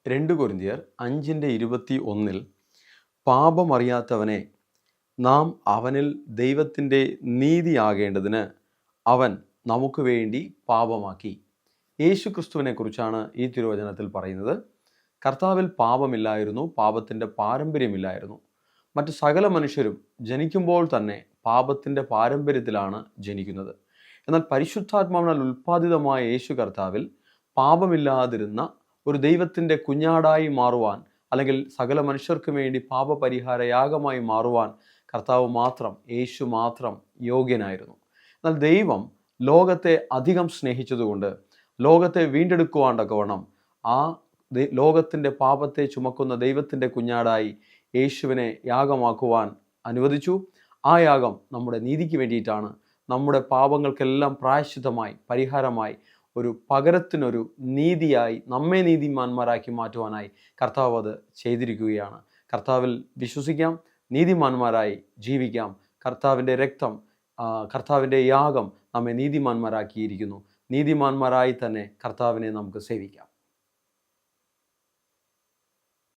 2 കൊരിന്ത്യർ 5:21 പാപമറിയാത്തവനെ നാം അവനിൽ ദൈവത്തിൻ്റെ നീതിയാകേണ്ടതിന് അവൻ നമുക്ക് വേണ്ടി പാപമാക്കി. യേശു ക്രിസ്തുവിനെ കുറിച്ചാണ് ഈ തിരുവചനത്തിൽ പറയുന്നത്. കർത്താവിൽ പാപമില്ലായിരുന്നു, പാപത്തിൻ്റെ പാരമ്പര്യമില്ലായിരുന്നു. മറ്റ് സകല മനുഷ്യരും ജനിക്കുമ്പോൾ തന്നെ പാപത്തിൻ്റെ പാരമ്പര്യത്തിലാണ് ജനിക്കുന്നത്. എന്നാൽ പരിശുദ്ധാത്മാവിനാൽ ഉൽപ്പാദിതമായ യേശു കർത്താവിൽ പാപമില്ലാതിരുന്ന ഒരു ദൈവത്തിൻ്റെ കുഞ്ഞാടായി മാറുവാൻ, അല്ലെങ്കിൽ സകല മനുഷ്യർക്ക് വേണ്ടി പാപപരിഹാരയാഗമായി മാറുവാൻ കർത്താവ് മാത്രം, യേശു മാത്രം യോഗ്യനായിരുന്നു. എന്നാൽ ദൈവം ലോകത്തെ അധികം സ്നേഹിച്ചതുകൊണ്ട് ലോകത്തെ വീണ്ടെടുക്കുവാൻ തക്കവണ്ണം ആ ലോകത്തിൻ്റെ പാപത്തെ ചുമക്കുന്ന ദൈവത്തിൻ്റെ കുഞ്ഞാടായി യേശുവിനെ യാഗമാക്കുവാൻ അനുവദിച്ചു. ആ യാഗം നമ്മുടെ നീതിക്ക് വേണ്ടിയിട്ടാണ്. നമ്മുടെ പാപങ്ങൾക്കെല്ലാം പ്രായശ്ചിത്തമായി, പരിഹാരമായി, ഒരു പകരത്തിനൊരു നീതിയായി, നമ്മെ നീതിമാന്മാരാക്കി മാറ്റുവാനായി കർത്താവ് അത് ചെയ്തിരിക്കുകയാണ്. കർത്താവിൽ വിശ്വസിക്കാം, നീതിമാന്മാരായി ജീവിക്കാം. കർത്താവിൻ്റെ രക്തം, കർത്താവിൻ്റെ യാഗം നമ്മെ നീതിമാന്മാരാക്കിയിരിക്കുന്നു. നീതിമാന്മാരായി തന്നെ കർത്താവിനെ നമുക്ക് സേവിക്കാം.